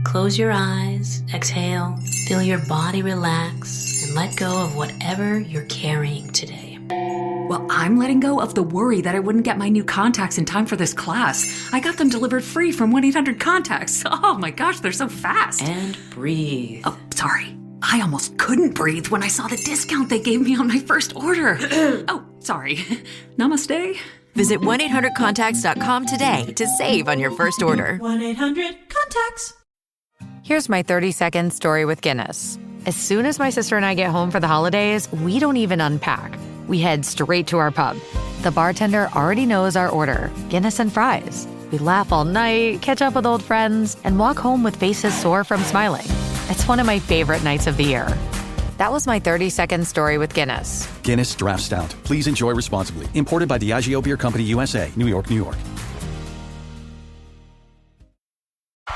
Close your eyes, exhale, feel your body relax, and let go of whatever you're carrying today. Well, I'm letting go of the worry that I wouldn't get my new contacts in time for this class. I got them delivered free from 1-800-CONTACTS. Oh my gosh, they're so fast. And breathe. Oh, sorry. I almost couldn't breathe when I saw the discount they gave me on my first order. Oh, sorry. Namaste. Visit 1-800-CONTACTS.com today to save on your first order. 1-800-CONTACTS. Here's my 30-second story with Guinness. As soon as my sister and I get home for the holidays, we don't even unpack. We head straight to our pub. The bartender already knows our order, Guinness and fries. We laugh all night, catch up with old friends, and walk home with faces sore from smiling. It's one of my favorite nights of the year. That was my 30-second story with Guinness. Guinness Draft Stout. Please enjoy responsibly. Imported by Diageo Beer Company, USA, New York, New York.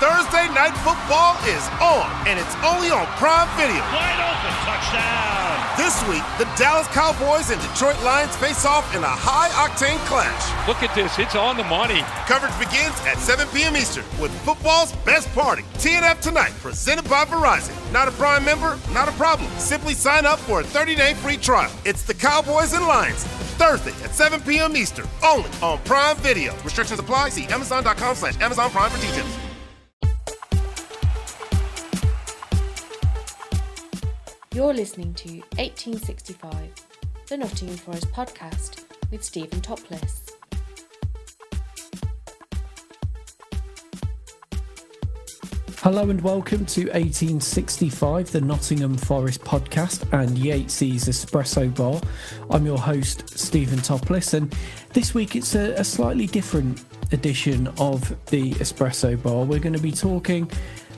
Thursday Night Football is on, and it's only on Prime Video. Wide open, touchdown. This week, the Dallas Cowboys and Detroit Lions face off in a high-octane clash. Look at this, it's on the money. Coverage begins at 7 p.m. Eastern with football's best party. TNF Tonight, presented by Verizon. Not a Prime member? Not a problem. Simply sign up for a 30-day free trial. It's the Cowboys and Lions, Thursday at 7 p.m. Eastern, only on Prime Video. Restrictions apply. See Amazon.com/Amazon Prime for details. You're listening to 1865, the Nottingham Forest Podcast with Stephen Topless. Hello and welcome to 1865, the Nottingham Forest Podcast and YATESY'S ESPRESSO Bar. I'm your host, Stephen Topless, and this week it's a slightly different edition of the Espresso Bar. We're going to be talking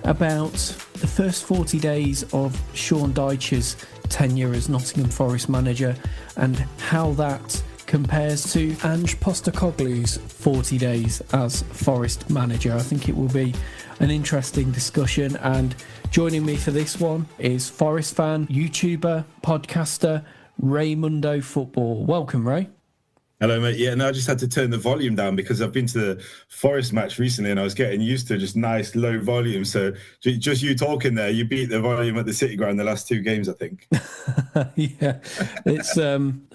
about the first 40 days of Sean Dyche's tenure as Nottingham Forest manager and how that compares to Ange Postecoglou's 40 days as Forest manager. I think it will be an interesting discussion, and joining me for this one is Forest fan, YouTuber, podcaster, Raymundo Football. Welcome, Ray. Hello, mate. Yeah, no, I just had to turn the volume down because I've been to the Forest match recently and I was getting used to just nice low volume. So just you talking there, you beat the volume at the City Ground the last two games, I think. Yeah, it's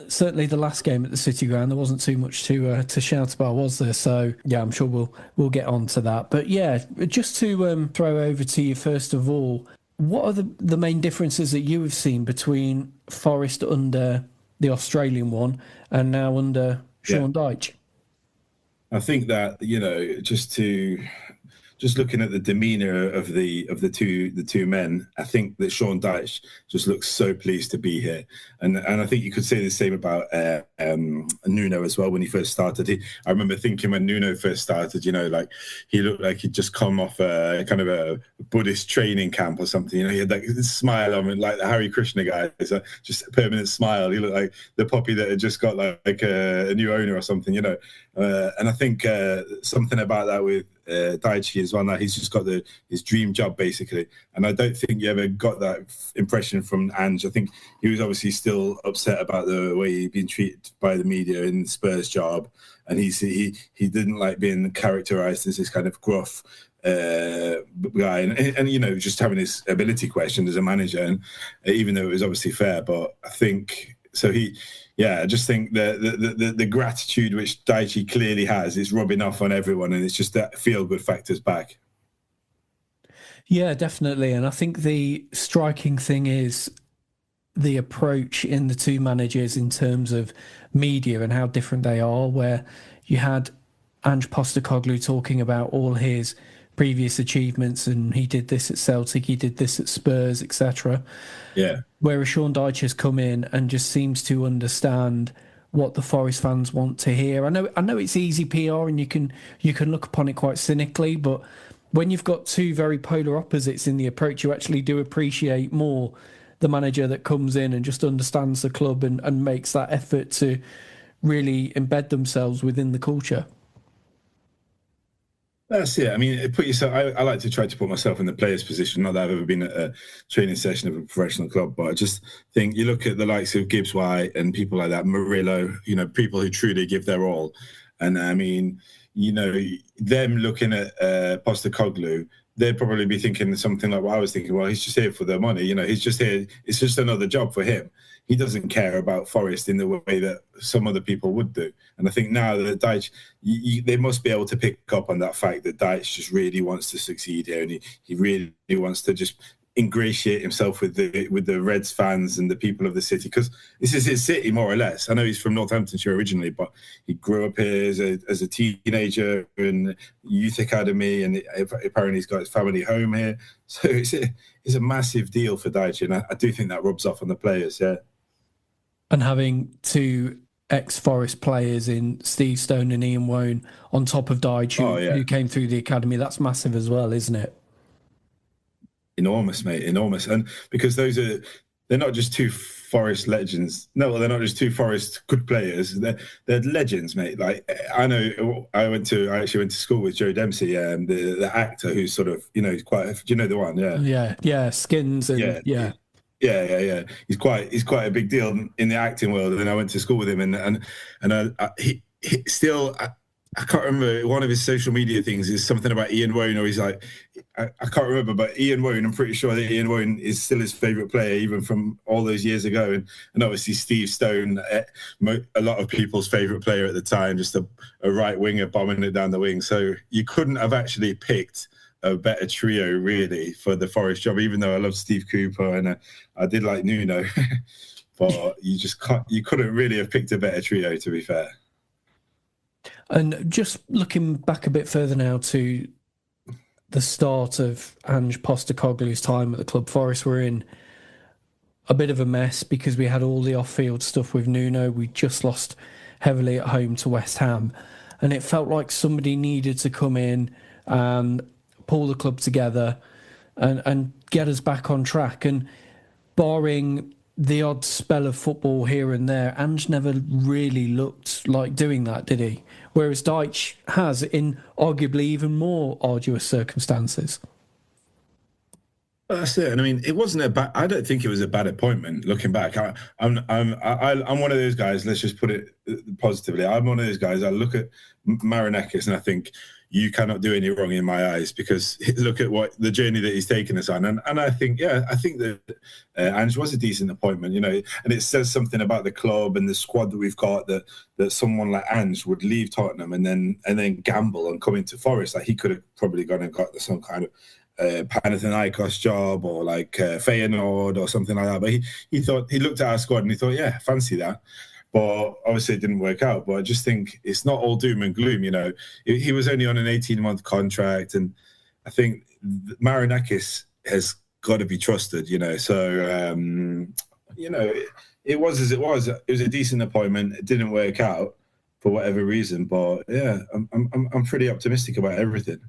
certainly the last game at the City Ground. There wasn't too much to shout about, was there? So yeah, I'm sure we'll get on to that. But yeah, just to throw over to you first of all, what are the main differences that you have seen between Forest under the Australian one and now under Sean Dyche? I think that, just looking at the demeanour of the two men, I think that Sean Dyche just looks so pleased to be here, and I think you could say the same about Nuno as well when he first started. I remember thinking when Nuno first started, he looked like he'd just come off a kind of a Buddhist training camp or something. He had like this smile on him, like the Hare Krishna guy. It's just a permanent smile. He looked like the puppy that had just got like a new owner or something. And I think something about that with Dyche as well. Now he's just got his dream job basically, and I don't think you ever got that impression from Ange. I think he was obviously still upset about the way he'd been treated by the media in the Spurs job, and he didn't like being characterised as this kind of gruff guy, and just having his ability questioned as a manager, and even though it was obviously fair, but I think so I just think the gratitude which Dyche clearly has is rubbing off on everyone, and it's just that feel-good factor's back. Yeah, definitely. And I think the striking thing is the approach in the two managers in terms of media and how different they are, where you had Ange Postecoglou talking about all his previous achievements, and he did this at Celtic, he did this at Spurs, etc. Yeah. Whereas Sean Dyche has come in and just seems to understand what the Forest fans want to hear. I know it's easy PR and you can look upon it quite cynically, but when you've got two very polar opposites in the approach, you actually do appreciate more the manager that comes in and just understands the club and makes that effort to really embed themselves within the culture. That's it. I mean, I like to try to put myself in the player's position. Not that I've ever been at a training session of a professional club, but I just think you look at the likes of Gibbs White and people like that, Murillo, people who truly give their all. And I mean, them looking at Postecoglou, they'd probably be thinking something like what I was thinking. Well, he's just here for the money. He's just here. It's just another job for him. He doesn't care about Forest in the way that some other people would do. And I think now that Dyche, they must be able to pick up on that fact that Dyche just really wants to succeed here, and he really wants to just ingratiate himself with the Reds fans and the people of the city, because this is his city more or less. I know he's from Northamptonshire originally, but he grew up here as a teenager in youth academy, and apparently he's got his family home here. So it's a massive deal for Dyche, and I do think that rubs off on the players. Yeah, and having two ex-Forest players in Steve Stone and Ian Woan on top of Dyche, who came through the academy, that's massive as well, isn't it? Enormous, mate, enormous. And because they're not just two Forest legends. No, they're not just two Forest good players. They're legends, mate. Like, I know I actually went to school with Joe Dempsey, the actor who's sort of, quite, do you know the one? Yeah, Skins and yeah. He's quite a big deal in the acting world. And I went to school with him, and he still. I can't remember, one of his social media things is something about Ian Woan, or he's like, I can't remember, but Ian Woan, I'm pretty sure that Ian Woan is still his favourite player, even from all those years ago. And obviously Steve Stone, a lot of people's favourite player at the time, just a right winger bombing it down the wing. So you couldn't have actually picked a better trio, really, for the Forest job, even though I love Steve Cooper and I did like Nuno. But you couldn't really have picked a better trio, to be fair. And just looking back a bit further now to the start of Ange Postecoglou's time at the club, Forest were in a bit of a mess because we had all the off-field stuff with Nuno. We just lost heavily at home to West Ham. And it felt like somebody needed to come in and pull the club together and get us back on track. And barring the odd spell of football here and there, Ange never really looked like doing that, did he? Whereas Dyche has, in arguably even more arduous circumstances. That's it. And I mean, it wasn't I don't think it was a bad appointment. Looking back, I'm one of those guys. Let's just put it positively. I'm one of those guys. I look at Marinakis and I think, you cannot do any wrong in my eyes, because look at what the journey that he's taken us on. And I think that Ange was a decent appointment, and it says something about the club and the squad that we've got, that someone like Ange would leave Tottenham and then gamble and come into Forest. Like, he could have probably gone and got some kind of Panathinaikos job, or like Feyenoord or something like that. But he looked at our squad and he thought, yeah, fancy that. But obviously it didn't work out. But I just think it's not all doom and gloom, He was only on an 18-month contract, and I think Marinakis has got to be trusted, So, it was as it was. It was a decent appointment. It didn't work out for whatever reason. But yeah, I'm pretty optimistic about everything.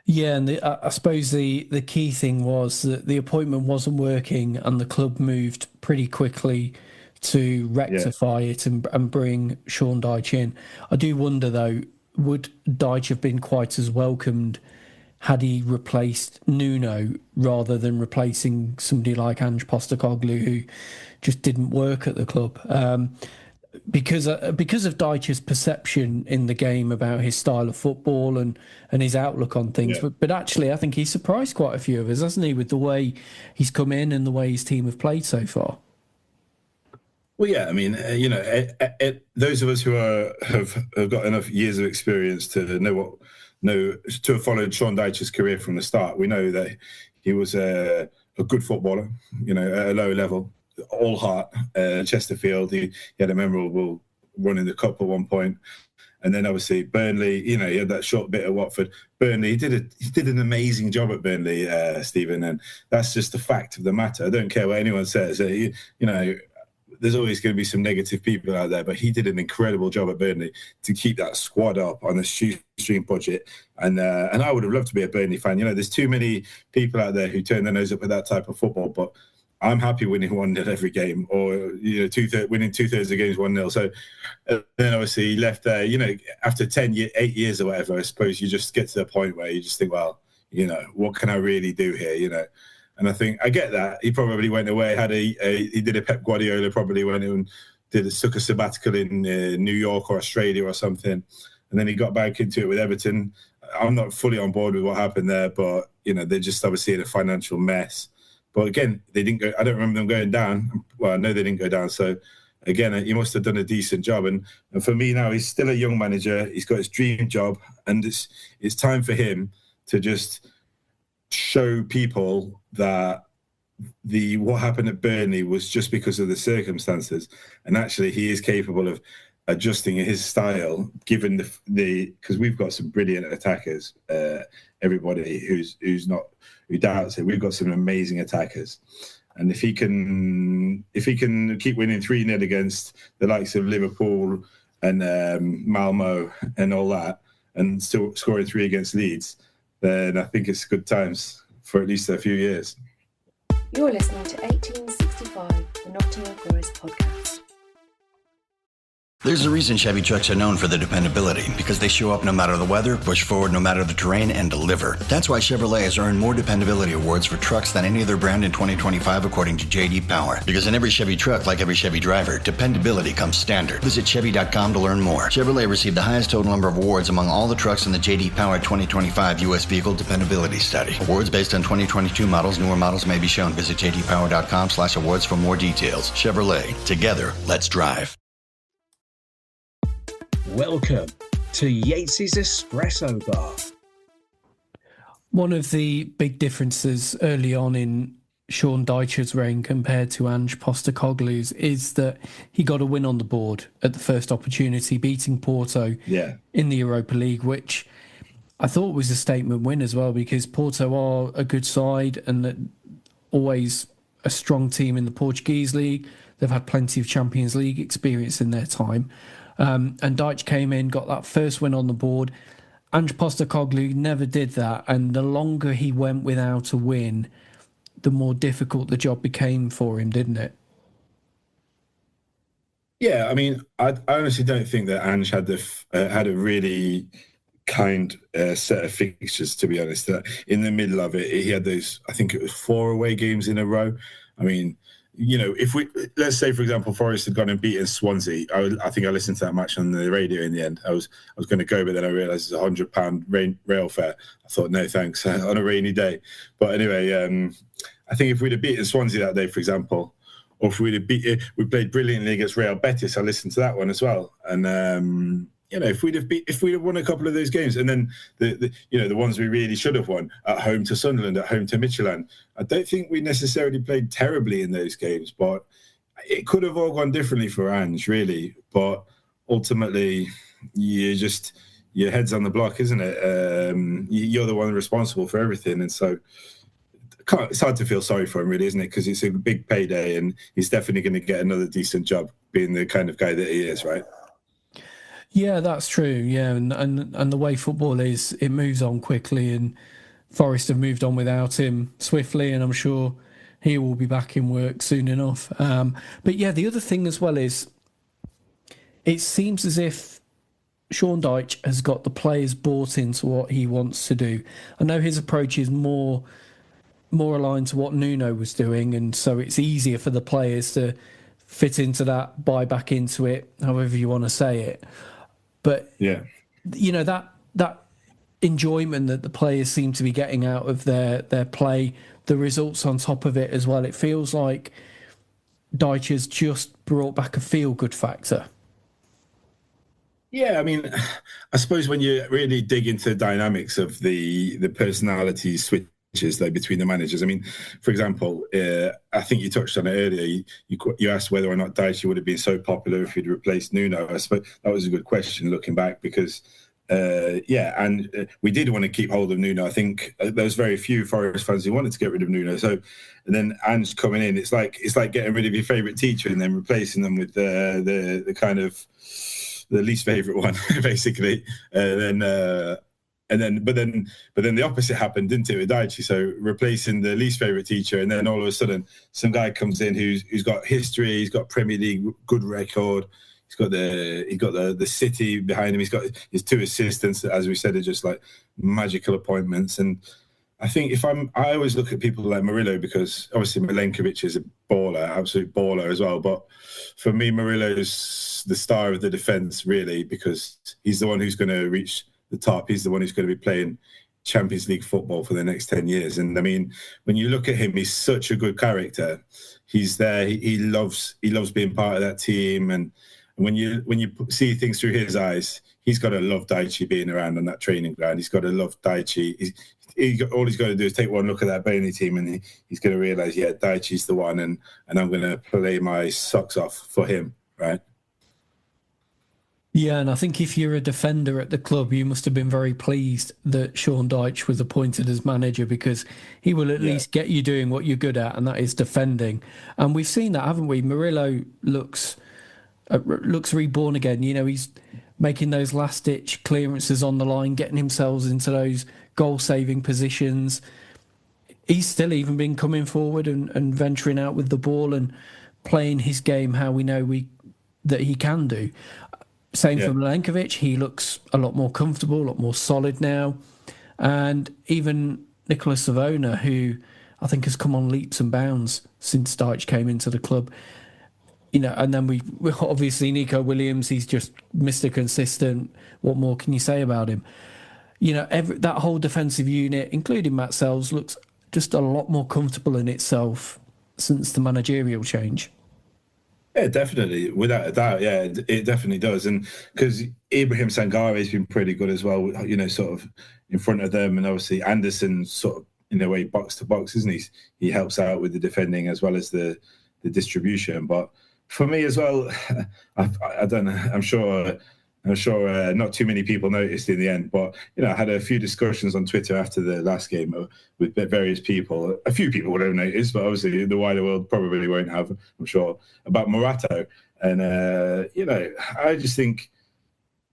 Yeah, and I suppose the key thing was that the appointment wasn't working, and the club moved pretty quickly to rectify it and bring Sean Dyche in. I do wonder, though, would Dyche have been quite as welcomed had he replaced Nuno rather than replacing somebody like Ange Postecoglou, who just didn't work at the club? Because of Dyche's perception in the game about his style of football and his outlook on things. Yeah. But actually, I think he's surprised quite a few of us, hasn't he, with the way he's come in and the way his team have played so far? Well, yeah, I mean, those of us who have got enough years of experience to to have followed Sean Dyche's career from the start, we know that he was a good footballer, at a low level, all heart. Chesterfield, he had a memorable run in the cup at one point, and then obviously Burnley. He had that short bit at Watford. Burnley, he did an amazing job at Burnley, Stephen, and that's just the fact of the matter. I don't care what anyone says. There's always going to be some negative people out there, but he did an incredible job at Burnley to keep that squad up on a shoestring budget. And I would have loved to be a Burnley fan. There's too many people out there who turn their nose up at that type of football, but I'm happy winning 1-0 every game, or winning 2/3 of games 1-0. So then obviously he left there. After 8 years or whatever, I suppose you just get to the point where you just think, well, what can I really do here? And I think I get that. He probably went away, he did a Pep Guardiola, probably went and took a sabbatical in New York or Australia or something. And then he got back into it with Everton. I'm not fully on board with what happened there, but they're just obviously in a financial mess. But again, they didn't go. I don't remember them going down. Well, I know they didn't go down. So again, he must have done a decent job. And for me now, he's still a young manager. He's got his dream job, and it's time for him to just show people that what happened at Burnley was just because of the circumstances, and actually he is capable of adjusting his style given because we've got some brilliant attackers. Everybody who doubts it, we've got some amazing attackers, and if he can keep winning 3-0 against the likes of Liverpool and Malmo and all that, and still scoring 3 against Leeds, then I think it's good times for at least a few years. You're listening to 1865, the Nottingham Forest Podcast. There's a reason Chevy trucks are known for their dependability, because they show up no matter the weather, push forward no matter the terrain, and deliver. That's why Chevrolet has earned more dependability awards for trucks than any other brand in 2025, according to J.D. Power. Because in every Chevy truck, like every Chevy driver, dependability comes standard. Visit Chevy.com to learn more. Chevrolet received the highest total number of awards among all the trucks in the J.D. Power 2025 U.S. Vehicle Dependability Study. Awards based on 2022 models. Newer models may be shown. Visit JDPower.com/awards for more details. Chevrolet. Together, let's drive. Welcome to YATESY'S ESPRESSO Bar. One of the big differences early on in Sean Dyche's reign compared to Ange Postecoglou's is that he got a win on the board at the first opportunity, beating Porto in the Europa League, which I thought was a statement win as well, because Porto are a good side and always a strong team in the Portuguese league. They've had plenty of Champions League experience in their time. And Dyche came in, got that first win on the board. Ange Postecoglou never did that, and the longer he went without a win, the more difficult the job became for him, didn't it? Yeah, I mean, I honestly don't think that Ange had a really kind set of fixtures, to be honest. In the middle of it, he had those, I think it was 4 away games in a row. I mean, if let's say, for example, Forest had gone and beaten Swansea, I think I listened to that match on the radio in the end. I was going to go, but then I realised it's £100 rail fare. I thought, no thanks, on a rainy day. But anyway, I think if we'd have beaten Swansea that day, for example, or if we played brilliantly against Real Betis, I listened to that one as well. And if we'd have won a couple of those games, and then the ones we really should have won at home to Sunderland, at home to Midtjylland, I don't think we necessarily played terribly in those games, but it could have all gone differently for Ange, really. But ultimately, your head's on the block, isn't it? You're the one responsible for everything, and so it's hard to feel sorry for him, really, isn't it? Because it's a big payday, and he's definitely going to get another decent job, being the kind of guy that he is, right? Yeah, that's true. Yeah, and the way football is, it moves on quickly, and Forest have moved on without him swiftly, and I'm sure he will be back in work soon enough. But yeah, the other thing as well is, it seems as if Sean Dyche has got the players bought into what he wants to do. I know his approach is more aligned to what Nuno was doing, and so it's easier for the players to fit into that, buy back into it, however you want to say it. But yeah, that enjoyment that the players seem to be getting out of their play, the results on top of it as well, it feels like Dyche has just brought back a feel-good factor. Yeah, I mean, I suppose when you really dig into the dynamics of the personality switches between the managers. I mean, for example, I think you touched on it earlier. You asked whether or not Dyche would have been so popular if he'd replaced Nuno. I suppose that was a good question looking back, because we did want to keep hold of Nuno. I think there was very few Forest fans who wanted to get rid of Nuno. So, and then Ange coming in, it's like getting rid of your favourite teacher and then replacing them with the kind of the least favourite one, basically. But then the opposite happened, didn't it, with Dyche? So replacing the least favourite teacher, and then all of a sudden some guy comes in who's got history, he's got Premier League good record, he's got the City behind him, he's got his 2 assistants, as we said, are just like magical appointments. And I think I always look at people like Murillo, because obviously Milenkovic is a baller, absolute baller as well. But for me, Murillo's the star of the defence, really, because he's the one who's going to reach the top. He's the one who's going to be playing Champions League football for the next 10 years. And I mean, when you look at him, he's such a good character. He's there. He loves being part of that team. And when you see things through his eyes, he's got to love Dyche being around on that training ground. He's got to love Dyche. All he's got to do is take one look at that Burnley team, and he's going to realise, yeah, Dyche's the one, and I'm going to play my socks off for him, right? Yeah, and I think if you're a defender at the club, you must have been very pleased that Sean Dyche was appointed as manager, because he will at least get you doing what you're good at, and that is defending. And we've seen that, haven't we? Murillo looks reborn again. You know, he's making those last-ditch clearances on the line, getting himself into those goal-saving positions. He's still even been coming forward and venturing out with the ball and playing his game how we know that he can do. Same for Milenkovic. He looks a lot more comfortable, a lot more solid now. And even Nicolas Savona, who I think has come on leaps and bounds since Dyche came into the club. You know, and then we obviously Nico Williams, he's just Mr. Consistent. What more can you say about him? You know, that whole defensive unit, including Matt Sells, looks just a lot more comfortable in itself since the managerial change. Yeah, definitely, without a doubt. Yeah, it definitely does. And because Ibrahim Sangare has been pretty good as well, you know, sort of in front of them. And obviously Anderson sort of, in a way, box to box, isn't he? He helps out with the defending as well as the distribution. But for me as well, I don't know, I'm sure not too many people noticed in the end, but, you know, I had a few discussions on Twitter after the last game with various people. A few people would have noticed, but obviously the wider world probably won't have, I'm sure, about Morato. And, you know, I just think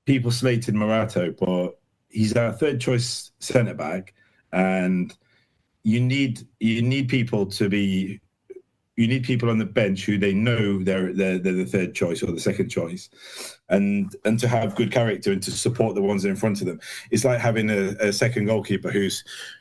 people slated Morato, but he's our third choice centre-back, and you need people to be... You need people on the bench who they know they're the third choice or the second choice, and to have good character and to support the ones in front of them. It's like having a second goalkeeper who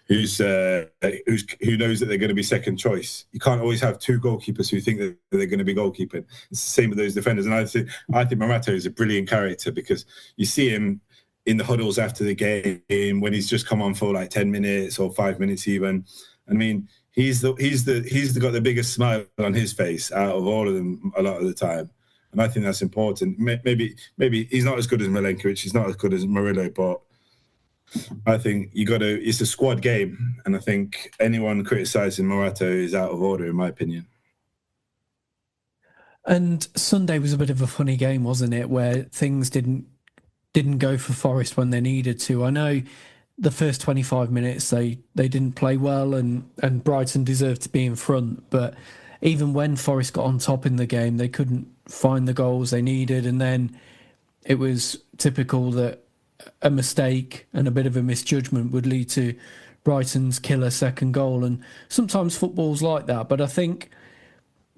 knows that they're going to be second choice. You can't always have two goalkeepers who think that they're going to be goalkeeping. It's the same with those defenders. And I think Morato is a brilliant character, because you see him in the huddles after the game when he's just come on for like 10 minutes or 5 minutes even. I mean, He's got the biggest smile on his face out of all of them a lot of the time, and I think that's important. Maybe he's not as good as Milenkovic, he's not as good as Murillo, but I think it's a squad game, and I think anyone criticising Morato is out of order, in my opinion. And Sunday was a bit of a funny game, wasn't it, where things didn't go for Forest when they needed to. I know the first 25 minutes they didn't play well, and Brighton deserved to be in front, but even when Forest got on top in the game, they couldn't find the goals they needed, and then it was typical that a mistake and a bit of a misjudgment would lead to Brighton's killer second goal. And sometimes football's like that, but I think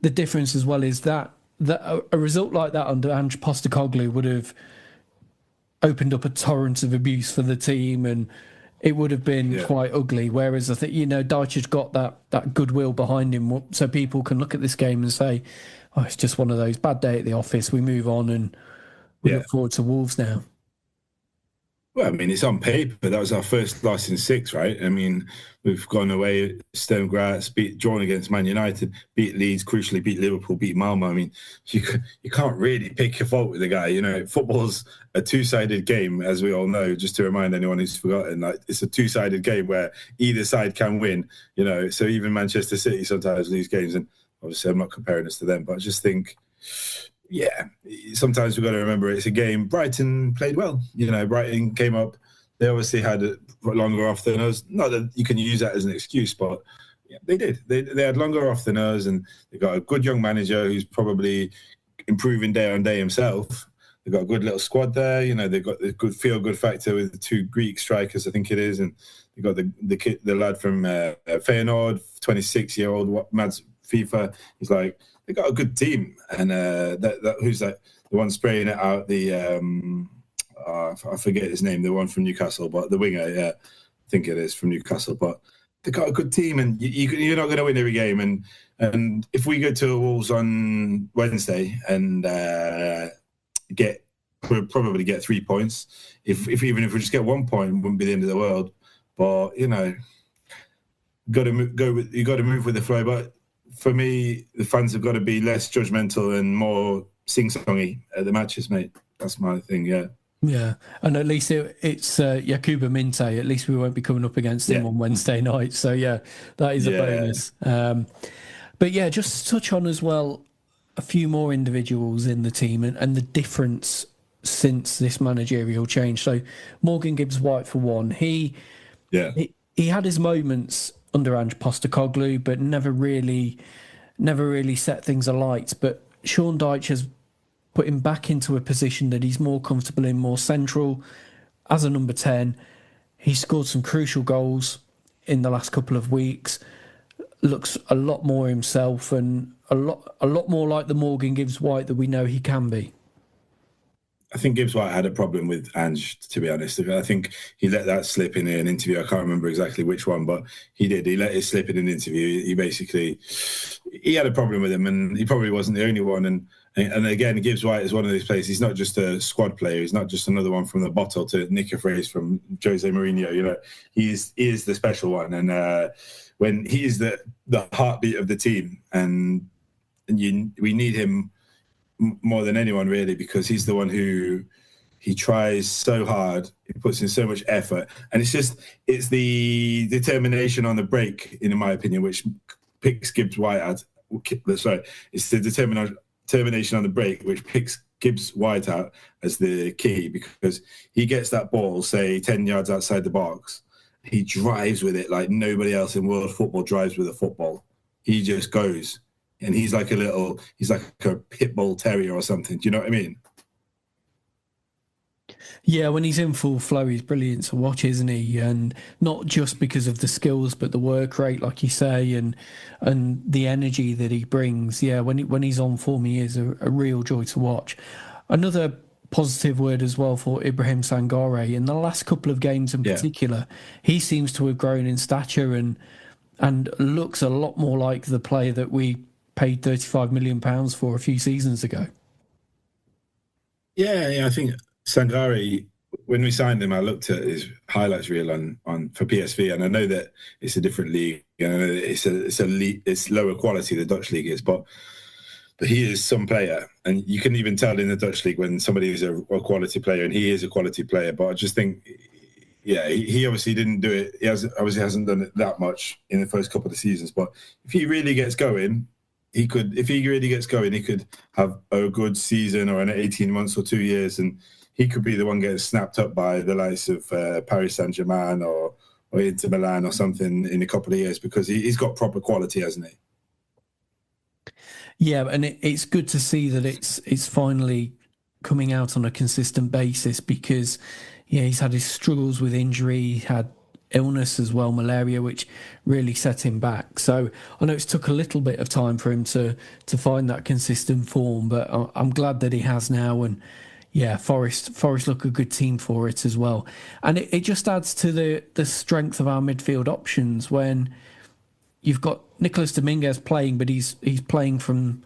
the difference as well is that a result like that under Ange Postecoglou would have opened up a torrent of abuse for the team, and it would have been quite ugly. Whereas I think, you know, Dyche has got that goodwill behind him, so people can look at this game and say, oh, it's just one of those, bad day at the office, we move on and we look forward to Wolves now. Well, I mean, it's on paper. That was our first loss in 6, right? I mean, we've gone away, Sturm Graz, drawn against Man United, beat Leeds, crucially beat Liverpool, beat Malmo. I mean, you can't really pick your fault with the guy. You know, football's a two-sided game, as we all know, just to remind anyone who's forgotten. Like, it's a two-sided game where either side can win, you know. So even Manchester City sometimes lose games. And obviously, I'm not comparing us to them, but I just think... Yeah, sometimes we've got to remember it's a game. Brighton played well. You know, Brighton came up. They obviously had a longer off than us. Not that you can use that as an excuse, but yeah, they did. They had longer off than us, and they got a good young manager who's probably improving day on day himself. They've got a good little squad there. You know, they've got the good feel-good factor with the 2 Greek strikers, I think it is, and they've got the lad from Feyenoord, 26-year-old Mads FIFA. He's like... They got a good team, and who's that? The one spraying it out. I forget his name. The one from Newcastle, but the winger. Yeah, I think it is from Newcastle. But they got a good team, and you're not going to win every game. And if we go to Wolves on Wednesday and get we'll probably get 3 points. If even if we just get 1 point, it wouldn't be the end of the world. But you got to move with the flow. But for me, the fans have got to be less judgmental and more sing-songy at the matches, mate. That's my thing. Yeah. Yeah, and at least it's Yakuba Minte. At least we won't be coming up against him on Wednesday night. So yeah, that is a bonus. But yeah, just to touch on as well a few more individuals in the team and the difference since this managerial change. So Morgan Gibbs-White for one, he had his moments under Ange Postecoglou, but never really set things alight. But Sean Dyche has put him back into a position that he's more comfortable in, more central as a number 10. He scored some crucial goals in the last couple of weeks. Looks a lot more himself and a lot more like the Morgan Gibbs-White that we know he can be. I think Gibbs-White had a problem with Ange, to be honest. I think he let that slip in an interview. I can't remember exactly which one, but he did. He let it slip in an interview. He had a problem with him, and he probably wasn't the only one. And again, Gibbs-White is one of those players. He's not just a squad player. He's not just another one from the bottle, to nick a phrase from Jose Mourinho. He is the special one. And when he is the heartbeat of the team, and we need him more than anyone, really, because he's the one who he tries so hard, he puts in so much effort, and it's the determination on the break, in my opinion, which picks Gibbs-White out. Sorry, it's the determination on the break which picks Gibbs-White out as the key, because he gets that ball, say 10 yards outside the box, he drives with it like nobody else in world football drives with a football. He just goes. And he's like a pit bull terrier or something. Do you know what I mean? Yeah, when he's in full flow, he's brilliant to watch, isn't he? And not just because of the skills, but the work rate, like you say, and the energy that he brings. Yeah, when he's on form, he is a real joy to watch. Another positive word as well for Ibrahim Sangare. In the last couple of games in particular, he seems to have grown in stature and looks a lot more like the player that we paid £35 million for a few seasons ago. Yeah, I think Sangare, when we signed him, I looked at his highlights reel on for PSV, and I know that it's a different league, and I know that it's lower quality, the Dutch league is, but he is some player, and you can even tell in the Dutch league when somebody is a quality player, and he is a quality player. But I just think, he obviously didn't do it. He hasn't done it that much in the first couple of seasons. But if he really gets going, he could have a good season or an 18 months or 2 years, and he could be the one getting snapped up by the likes of Paris Saint-Germain or Inter Milan or something in a couple of years, because he's got proper quality, hasn't he? Yeah, and it's good to see that it's finally coming out on a consistent basis, because he's had his struggles with injury, he had illness as well, malaria, which really set him back. So I know it's took a little bit of time for him to find that consistent form, but I'm glad that he has now. And Forest look a good team for it as well. And it just adds to the strength of our midfield options when you've got Nicolas Dominguez playing, but he's playing from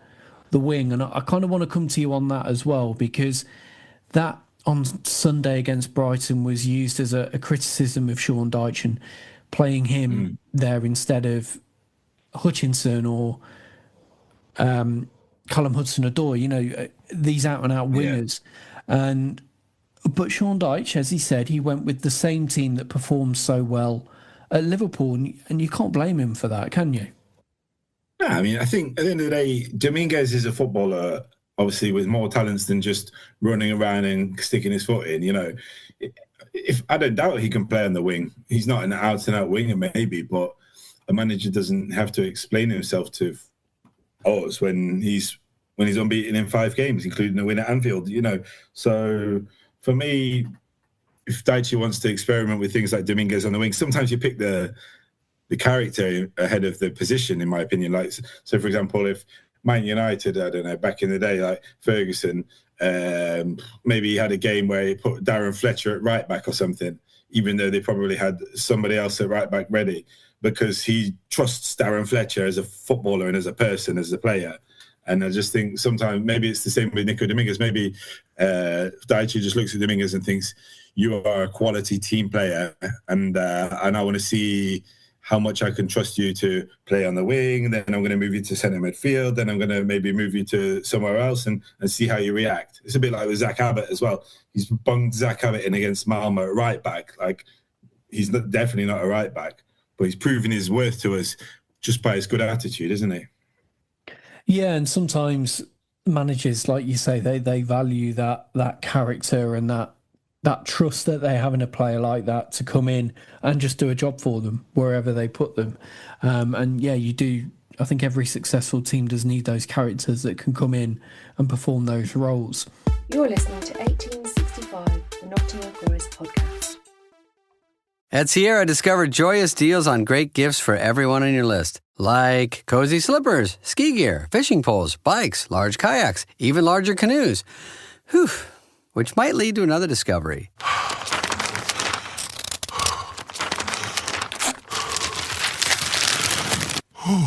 the wing. And I kind of want to come to you on that as well, because that on Sunday against Brighton was used as a criticism of Sean Dyche and playing him there instead of Hutchinson or Callum Hudson-Odoi, these out-and-out wingers. But Sean Dyche, as he said, he went with the same team that performed so well at Liverpool, and you can't blame him for that, can you? No, I mean, I think at the end of the day, Dominguez is a footballer, obviously, with more talents than just running around and sticking his foot in. If I don't doubt he can play on the wing. He's not an out-and-out winger, maybe, but a manager doesn't have to explain himself to us when he's unbeaten in 5 games, including a win at Anfield. So for me, if Dyche wants to experiment with things like Dominguez on the wing, sometimes you pick the character ahead of the position, in my opinion. Like, so for example, if Man United, I don't know, back in the day, like Ferguson, maybe he had a game where he put Darren Fletcher at right back or something, even though they probably had somebody else at right back ready, because he trusts Darren Fletcher as a footballer and as a person, as a player. And I just think sometimes maybe it's the same with Nico Dominguez. Maybe Dyche just looks at Dominguez and thinks, you are a quality team player, and I want to see how much I can trust you to play on the wing. Then I'm going to move you to centre midfield. Then I'm going to maybe move you to somewhere else and see how you react. It's a bit like with Zach Abbott as well. He's bunged Zach Abbott in against Malmo at right back. Like, he's definitely not a right back, but he's proven his worth to us just by his good attitude, isn't he? Yeah, and sometimes managers, like you say, they value that character and that trust that they have in a player like that to come in and just do a job for them wherever they put them. And yeah, you do. I think every successful team does need those characters that can come in and perform those roles. You're listening to 1865, the Nottingham Forest Podcast. At Sierra, discover joyous deals on great gifts for everyone on your list. Like cozy slippers, ski gear, fishing poles, bikes, large kayaks, even larger canoes. Whew. Which might lead to another discovery.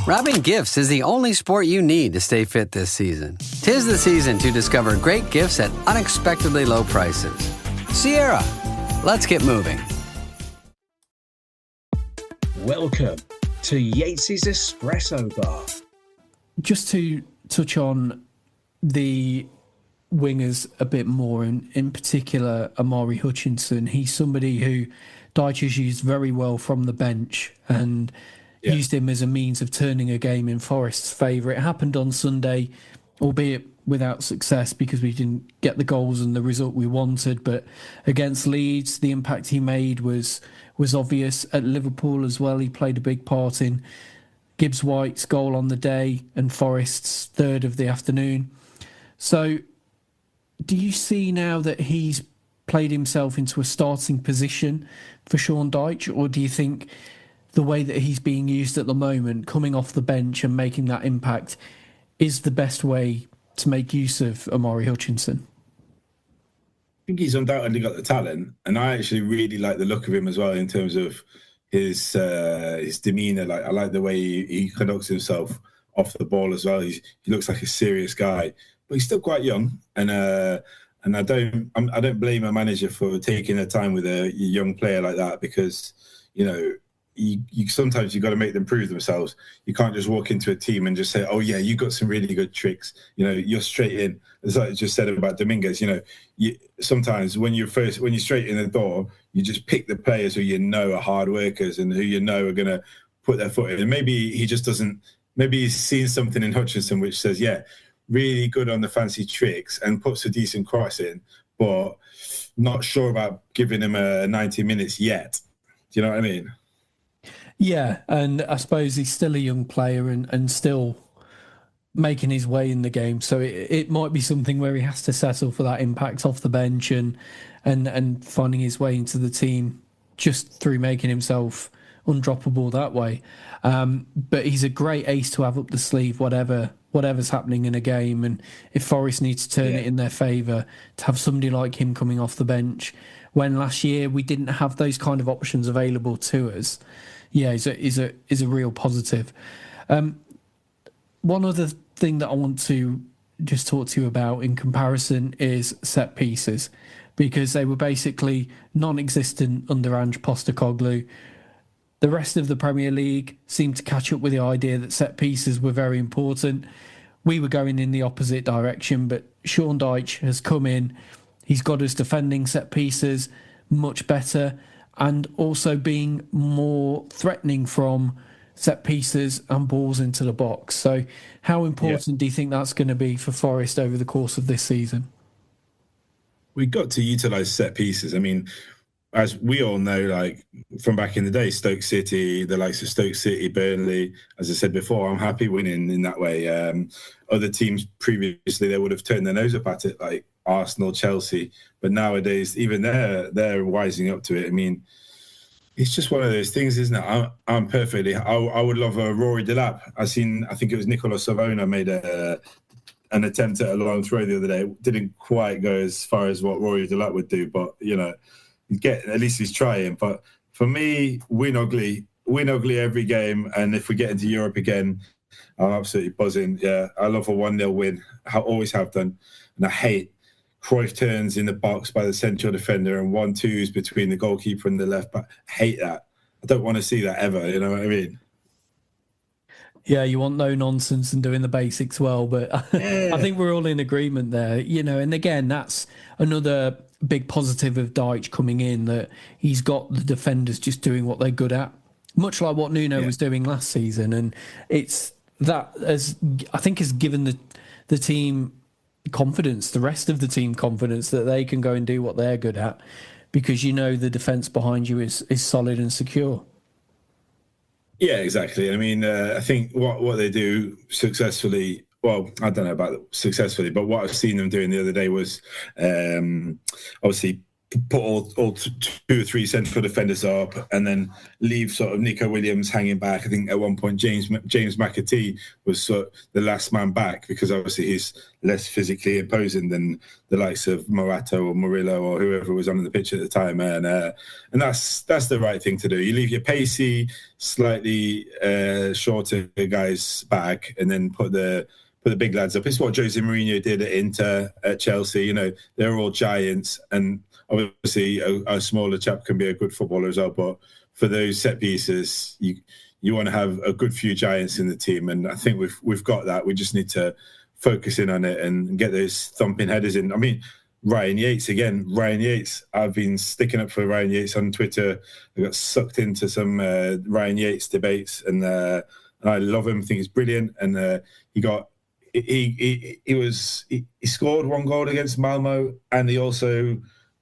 Wrapping gifts is the only sport you need to stay fit this season. 'Tis the season to discover great gifts at unexpectedly low prices. Sierra, let's get moving. Welcome to Yates' Espresso Bar. Just to touch on the wingers a bit more, and in particular Amari Hutchinson. He's somebody who Dyche has used very well from the bench and used him as a means of turning a game in Forest's favour. It happened on Sunday, albeit without success because we didn't get the goals and the result we wanted, but against Leeds the impact he made was obvious. At Liverpool as well, he played a big part in Gibbs White's goal on the day and Forest's third of the afternoon. So do you see now that he's played himself into a starting position for Sean Dyche, or do you think the way that he's being used at the moment, coming off the bench and making that impact, is the best way to make use of Amari Hutchinson? I think he's undoubtedly got the talent, and I actually really like the look of him as well in terms of his demeanour. Like, I like the way he conducts himself off the ball as well. He looks like a serious guy. But he's still quite young, and I don't blame a manager for taking their time with a young player like that, because you sometimes you've got to make them prove themselves. You can't just walk into a team and just say, "Oh yeah, you got some really good tricks." You're straight in. As I just said about Dominguez, sometimes when you're straight in the door, you just pick the players who are hard workers and who are going to put their foot in. And maybe he just doesn't. Maybe he's seen something in Hutchinson which says, yeah, really good on the fancy tricks and puts a decent cross in, but not sure about giving him a 90 minutes yet. Do you know what I mean? Yeah, and I suppose he's still a young player and still making his way in the game. So it might be something where he has to settle for that impact off the bench and finding his way into the team just through making himself undroppable that way. But he's a great ace to have up the sleeve, whatever's happening in a game. And if Forest needs to turn it in their favour, to have somebody like him coming off the bench, when last year we didn't have those kind of options available to us, is a real positive. One other thing that I want to just talk to you about in comparison is set pieces, because they were basically non-existent under Ange Postecoglou. The rest of the Premier League seemed to catch up with the idea that set pieces were very important. We were going in the opposite direction, but Sean Dyche has come in. He's got us defending set pieces much better and also being more threatening from set pieces and balls into the box. So how important do you think that's going to be for Forest over the course of this season? We've got to utilise set pieces. I mean, as we all know, like from back in the day, Stoke City, the likes of Stoke City, Burnley, as I said before, I'm happy winning in that way. Other teams previously, they would have turned their nose up at it, like Arsenal, Chelsea. But nowadays, even they're wising up to it. I mean, it's just one of those things, isn't it? I would love a Rory Delap. I think it was Nicola Savona made an attempt at a long throw the other day. It didn't quite go as far as what Rory Delap would do, but, at least he's trying. But for me, win ugly every game. And if we get into Europe again, I'm absolutely buzzing. Yeah, I love a 1-0 win. I always have done. And I hate Cruyff turns in the box by the central defender and 1-2s between the goalkeeper and the left back. I hate that. I don't want to see that ever, you know what I mean? Yeah, you want no nonsense and doing the basics well, but I think we're all in agreement there, you know. And again, that's another big positive of Dyche coming in, that he's got the defenders just doing what they're good at, much like what Nuno was doing last season. And it's that, as I think, has given the team confidence, the rest of the team confidence, that they can go and do what they're good at, because you know the defence behind you is solid and secure. Yeah, exactly. I mean, I think what they do successfully, well, I don't know about successfully, but what I've seen them doing the other day was obviously put all 2 or 3 central defenders up and then leave sort of Nico Williams hanging back. I think at one point James McAtee was sort of the last man back, because obviously he's less physically imposing than the likes of Morata or Murillo or whoever was on the pitch at the time. And that's the right thing to do. You leave your pacey, slightly shorter guys back, and then put the big lads up. It's what Jose Mourinho did at Inter, at Chelsea. You know, they're all giants, and obviously a smaller chap can be a good footballer as well. But for those set pieces, you want to have a good few giants in the team, and I think we've got that. We just need to focus in on it and get those thumping headers in. I mean, Ryan Yates, I've been sticking up for Ryan Yates on Twitter. I got sucked into some Ryan Yates debates, and I love him. I think he's brilliant, and he scored 1 goal against Malmo, and he also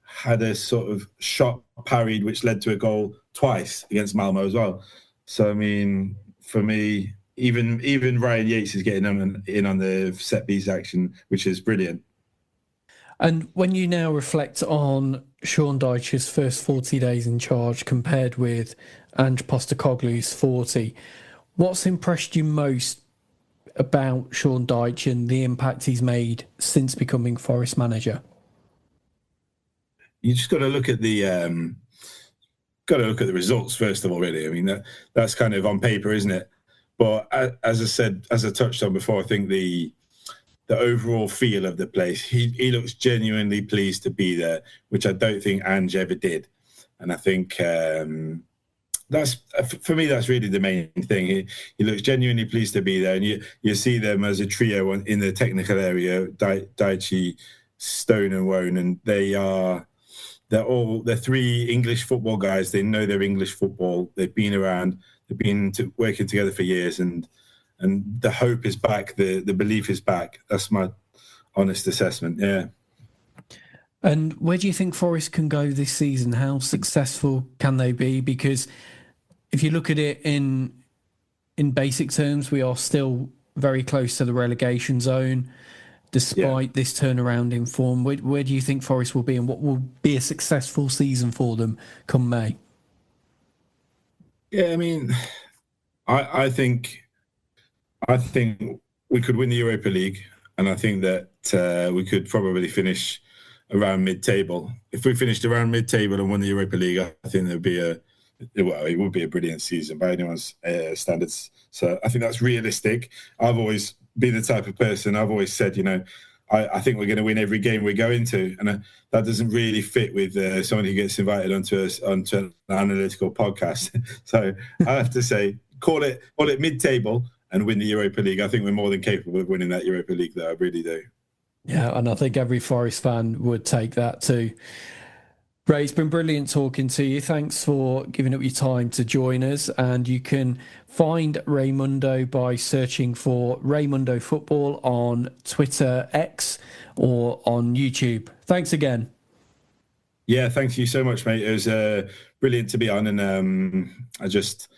had a sort of shot parried which led to a goal twice against Malmo as well. So I mean, for me, even Ryan Yates is getting in on the set piece action, which is brilliant. And when you now reflect on Sean Dyche's first 40 days in charge compared with Ange Postecoglou's 40, what's impressed you most about Sean Dyche and the impact he's made since becoming Forest manager? You just got to look at the results first of all. Really, I mean that's kind of on paper, isn't it? But as I touched on before, I think the overall feel of the place, he looks genuinely pleased to be there, which I don't think Ange ever did, and I think that's, for me, that's really the main thing. He looks genuinely pleased to be there, and you see them as a trio in the technical area, Dyche, Stone and Wone, and they're 3 English football guys. They know their English football. They've been around. They've been working together for years, and the hope is back. The belief is back. That's my honest assessment. Yeah. And where do you think Forest can go this season? How successful can they be? Because if you look at it in basic terms, we are still very close to the relegation zone, despite this turnaround in form. Where do you think Forest will be, and what will be a successful season for them come May? Yeah, I mean, I think we could win the Europa League, and I think that we could probably finish around mid-table. If we finished around mid-table and won the Europa League, I think it would be a brilliant season by anyone's standards. So I think that's realistic. I've always been the type of person, I've always said, you know, I think we're going to win every game we go into, and that doesn't really fit with someone who gets invited onto an analytical podcast. So I have to say, call it mid-table and win the Europa League. I think we're more than capable of winning that Europa League, though. I really do. Yeah, and I think every Forest fan would take that too. Ray, it's been brilliant talking to you. Thanks for giving up your time to join us. And you can find Raymundo by searching for Raymundo Football on Twitter, X, or on YouTube. Thanks again. Yeah, thank you so much, mate. It was brilliant to be on, and I just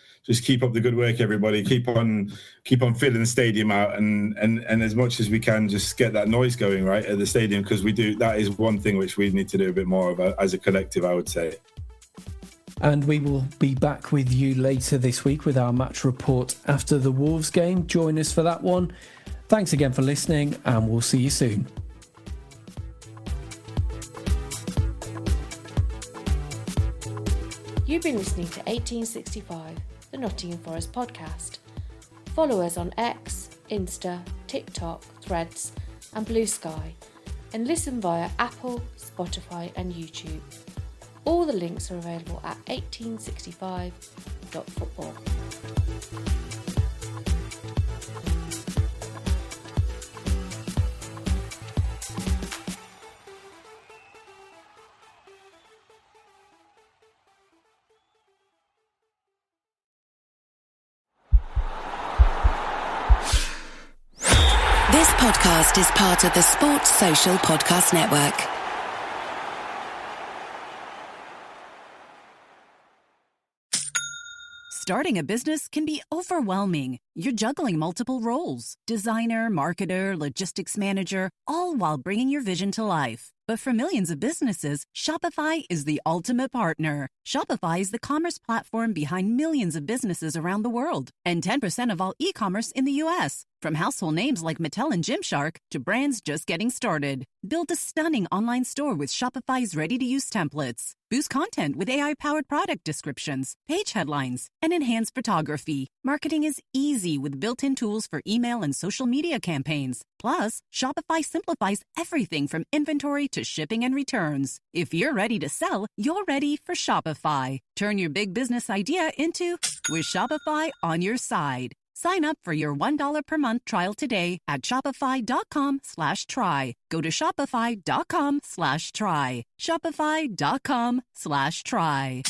keep up the good work, everybody. Keep on filling the stadium out, and as much as we can, just get that noise going right at the stadium, because that is one thing which we need to do a bit more of as a collective, I would say. And we will be back with you later this week with our match report after the Wolves game. Join us for that one. Thanks again for listening, and we'll see you soon. You've been listening to 1865, the Nottingham Forest Podcast. Follow us on X, Insta, TikTok, Threads and Blue Sky, and listen via Apple, Spotify and YouTube. All the links are available at 1865.football. This podcast is part of the Sports Social Podcast Network. Starting a business can be overwhelming. You're juggling multiple roles: designer, marketer, logistics manager, all while bringing your vision to life. But for millions of businesses, Shopify is the ultimate partner. Shopify is the commerce platform behind millions of businesses around the world, and 10% of all e-commerce in the U.S. From household names like Mattel and Gymshark to brands just getting started. Build a stunning online store with Shopify's ready-to-use templates. Boost content with AI-powered product descriptions, page headlines, and enhanced photography. Marketing is easy with built-in tools for email and social media campaigns. Plus, Shopify simplifies everything from inventory to shipping and returns. If you're ready to sell, you're ready for Shopify. Turn your big business idea into with Shopify on your side. Sign up for your $1 per month trial today at shopify.com/try. Go to shopify.com/try. Shopify.com/try.